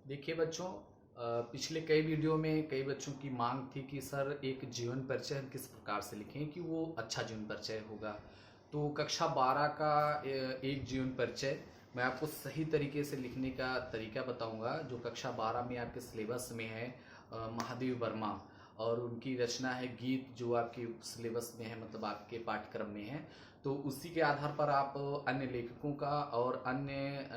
देखिए बच्चों, पिछले कई वीडियो में कई बच्चों की मांग थी कि सर एक जीवन परिचय हम किस प्रकार से लिखें कि वो अच्छा जीवन परिचय होगा। तो कक्षा 12 का एक जीवन परिचय मैं आपको सही तरीके से लिखने का तरीका बताऊंगा, जो कक्षा 12 में आपके सिलेबस में है। महादेव वर्मा और उनकी रचना है गीत, जो आपके सिलेबस में है, मतलब आपके पाठ्यक्रम में है। तो उसी के आधार पर आप अन्य लेखकों का और अन्य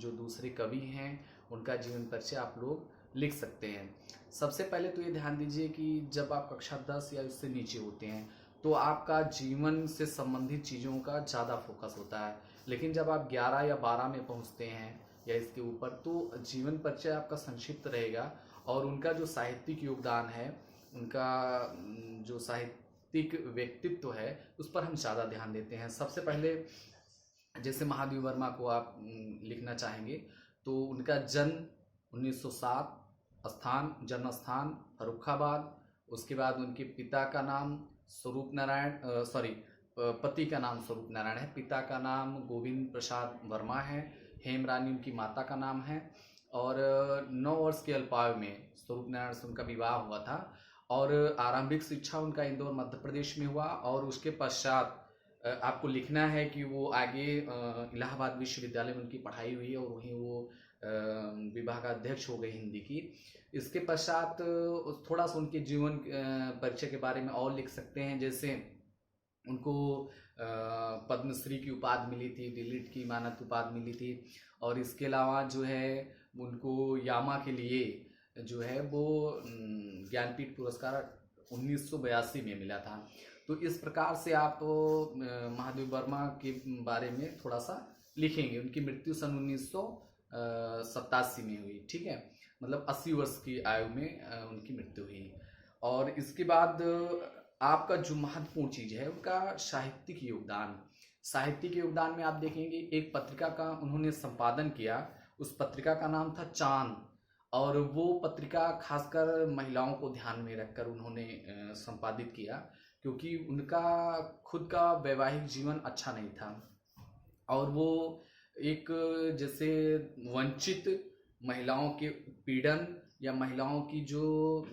जो दूसरे कवि हैं उनका जीवन परिचय आप लोग लिख सकते हैं। सबसे पहले तो ये ध्यान दीजिए कि जब आप कक्षा 10 या उससे नीचे होते हैं तो आपका जीवन से संबंधित चीज़ों का ज़्यादा फोकस होता है, लेकिन जब आप 11 या 12 में पहुंचते हैं या इसके ऊपर तो जीवन परिचय आपका संक्षिप्त रहेगा। और उनका जो साहित्यिक योगदान है, उनका जो साहित्यिक व्यक्तित्व है, उस पर हम ज़्यादा ध्यान देते हैं। सबसे पहले जैसे महादेव वर्मा को आप लिखना चाहेंगे तो उनका जन्म 1907, स्थान जन्म स्थान फर्रुखाबाद। उसके बाद उनके पिता का नाम स्वरूप नारायण, सॉरी, पति का नाम स्वरूप नारायण है, पिता का नाम गोविंद प्रसाद वर्मा है, हेमरानी उनकी माता का नाम है। और 9 वर्ष के अल्पायु में स्वरूप नारायण से उनका विवाह हुआ था। और आरंभिक शिक्षा उनका इंदौर मध्य प्रदेश में हुआ। और उसके पश्चात आपको लिखना है कि वो आगे इलाहाबाद विश्वविद्यालय में उनकी पढ़ाई हुई और वहीं वो विभागाध्यक्ष हो गए हिंदी की। इसके पश्चात थोड़ा सा उनके जीवन परिचय के बारे में और लिख सकते हैं। जैसे उनको पद्मश्री की उपाधि मिली थी, डिलीट की मानद उपाधि मिली थी। और इसके अलावा जो है उनको यामा के लिए जो है वो ज्ञानपीठ पुरस्कार 1982 में मिला था। तो इस प्रकार से आप महादेव वर्मा के बारे में थोड़ा सा लिखेंगे। उनकी मृत्यु सन 1987 में हुई, ठीक है, मतलब 80 वर्ष की आयु में उनकी मृत्यु हुई। और इसके बाद आपका जो महत्वपूर्ण चीज है उनका साहित्यिक योगदान। साहित्यिक योगदान में आप देखेंगे एक पत्रिका का उन्होंने संपादन किया। उस पत्रिका का नाम था चांद। और वो पत्रिका खासकर महिलाओं को ध्यान में रखकर उन्होंने संपादित किया, क्योंकि उनका खुद का वैवाहिक जीवन अच्छा नहीं था। और वो एक जैसे वंचित महिलाओं के पीड़न या महिलाओं की जो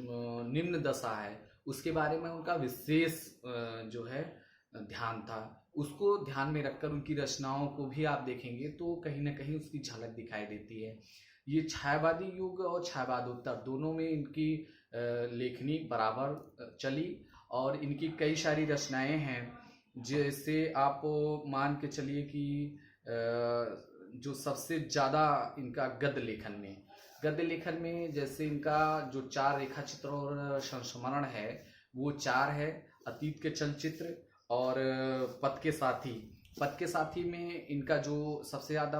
निम्न दशा है उसके बारे में उनका विशेष जो है ध्यान था। उसको ध्यान में रखकर उनकी रचनाओं को भी आप देखेंगे तो कहीं ना कहीं उसकी झलक दिखाई देती है। ये छायावादी युग और छायावादोत्तर दोनों में इनकी लेखनी बराबर चली। और इनकी कई सारी रचनाएं हैं। जैसे आप मान के चलिए कि जो सबसे ज़्यादा इनका गद्य लेखन में जैसे इनका जो 4 रेखा चित्र और संस्मरण है वो 4 है। अतीत के चलचित्र और पथ के साथी में इनका जो सबसे ज़्यादा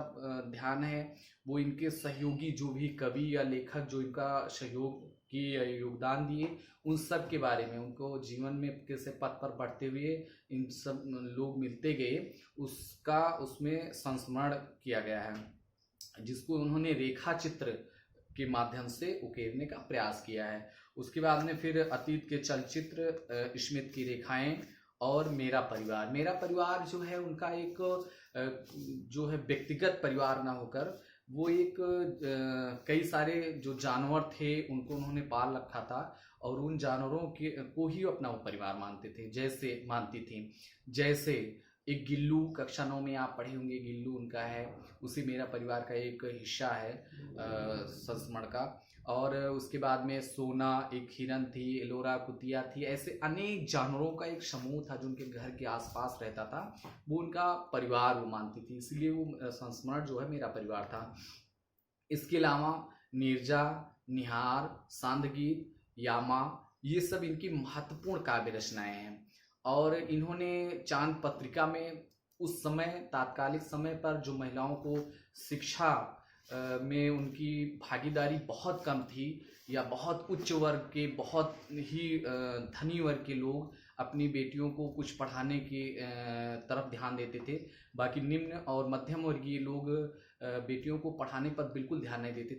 ध्यान है वो इनके सहयोगी जो भी कवि या लेखक जो इनका सहयोग की योगदान दिए उन सब के बारे में, उनको जीवन में कैसे पथ पर बढ़ते हुए इन सब लोग मिलते गए उसका उसमें संस्मरण किया गया है, जिसको उन्होंने रेखा चित्र के माध्यम से उकेरने का प्रयास किया है। उसके बाद में फिर अतीत के चलचित्र, स्मिथ की रेखाएं और मेरा परिवार जो है उनका एक जो है व्यक्तिगत परिवार ना होकर वो एक कई सारे जो जानवर थे उनको उन्होंने पाल रखा था और उन जानवरों के को ही अपना वो परिवार मानती थी। जैसे एक गिल्लू, कक्षा 9 में आप पढ़े होंगे, गिल्लू उनका है, उसी मेरा परिवार का एक हिस्सा है संस्मरण का। और उसके बाद में सोना एक हिरन थी, एलोरा कुतिया थी, ऐसे अनेक जानवरों का एक समूह था जो उनके घर के आसपास रहता था, वो उनका परिवार वो मानती थी, इसलिए वो संस्मरण जो है मेरा परिवार था। इसके अलावा नीरजा, निहार, सांदगीत, यामा, ये सब इनकी महत्वपूर्ण काव्य रचनाएं हैं। और इन्होंने चांद पत्रिका में उस समय तात्कालिक समय पर जो महिलाओं को शिक्षा में उनकी भागीदारी बहुत कम थी या बहुत उच्च वर्ग के बहुत ही धनी वर्ग के लोग अपनी बेटियों को कुछ पढ़ाने की तरफ ध्यान देते थे, बाकी निम्न और मध्यम वर्गीय लोग बेटियों को पढ़ाने पर बिल्कुल ध्यान नहीं देते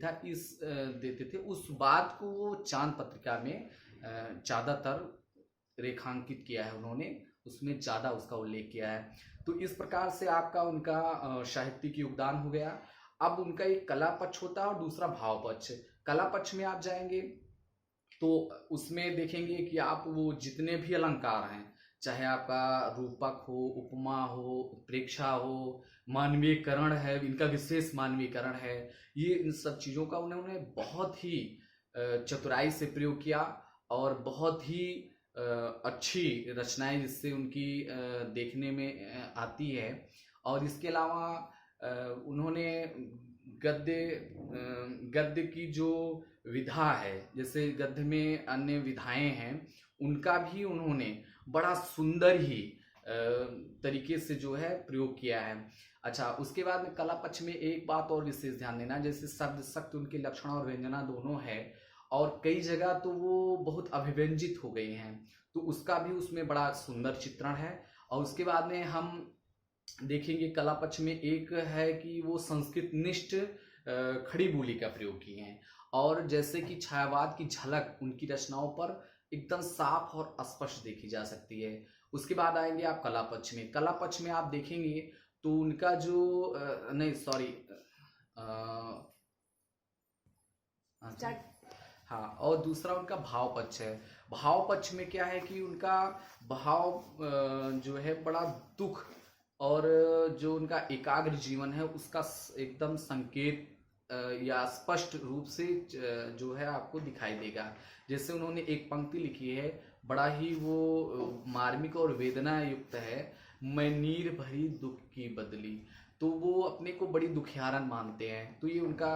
थे। उस बात को वो चांद पत्रिका में ज़्यादातर रेखांकित किया है उन्होंने, उसमें ज़्यादा उसका उल्लेख किया है। तो इस प्रकार से आपका उनका साहित्यिक योगदान हो गया। अब उनका एक कला पक्ष होता है और दूसरा भाव पक्ष। कला पक्ष में आप जाएंगे तो उसमें देखेंगे कि आप वो जितने भी अलंकार हैं, चाहे आपका रूपक हो, उपमा हो, उत्प्रेक्षा हो, मानवीयकरण है, इनका विशेष मानवीयकरण है, ये इन सब चीज़ों का उन्होंने बहुत ही चतुराई से प्रयोग किया और बहुत ही अच्छी रचनाएं जिससे उनकी देखने में आती है। और इसके अलावा उन्होंने गद्य की जो विधा है, जैसे गद्य में अन्य विधाएं हैं, उनका भी उन्होंने बड़ा सुंदर ही तरीके से जो है प्रयोग किया है। अच्छा, उसके बाद में कला पक्ष में एक बात और विशेष ध्यान देना, जैसे शब्द शक्त उनके लक्षण और व्यंजना दोनों है और कई जगह तो वो बहुत अभिव्यंजित हो गए हैं, तो उसका भी उसमें बड़ा सुंदर चित्रण है। और उसके बाद में हम देखेंगे कला पक्ष में एक है कि वो संस्कृत निष्ठ खड़ी बोली का प्रयोग किए हैं, और जैसे कि छायावाद की झलक उनकी रचनाओं पर एकदम साफ और स्पष्ट देखी जा सकती है। उसके बाद आएंगे आप कला पक्ष में। कला पक्ष में आप देखेंगे तो उनका जो नहीं सॉरी हाँ, और दूसरा उनका भाव पक्ष है। भाव पक्ष में क्या है कि उनका भाव जो है बड़ा दुख और जो उनका एकाग्र जीवन है उसका एकदम संकेत या स्पष्ट रूप से जो है आपको दिखाई देगा। जैसे उन्होंने एक पंक्ति लिखी है, बड़ा ही वो मार्मिक और वेदना युक्त है, मैं नीर भरी दुख की बदली। तो वो अपने को बड़ी दुखियारन मानते हैं, तो ये उनका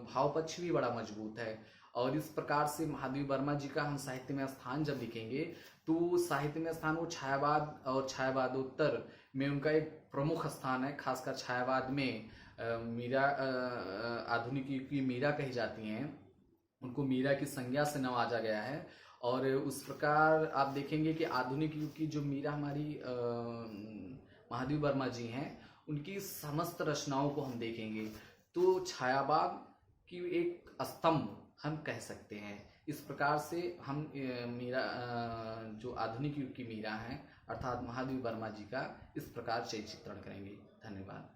भाव पक्ष भी बड़ा मजबूत है। और इस प्रकार से महादेवी वर्मा जी का हम साहित्य में स्थान जब लिखेंगे तो साहित्य में स्थान वो छायावाद और छायावादोत्तर में उनका एक प्रमुख स्थान है। खासकर छायावाद में मीरा आधुनिक युग की मीरा कही जाती हैं, उनको मीरा की संज्ञा से नवाजा गया है। और उस प्रकार आप देखेंगे कि आधुनिक युग की जो मीरा हमारी महादेवी वर्मा जी हैं, उनकी समस्त रचनाओं को हम देखेंगे तो छायावाद की एक स्तंभ हम कह सकते हैं। इस प्रकार से हम मीरा जो आधुनिक युग की मीरा हैं अर्थात महादेवी वर्मा जी का इस प्रकार से चित्रण करेंगे। धन्यवाद।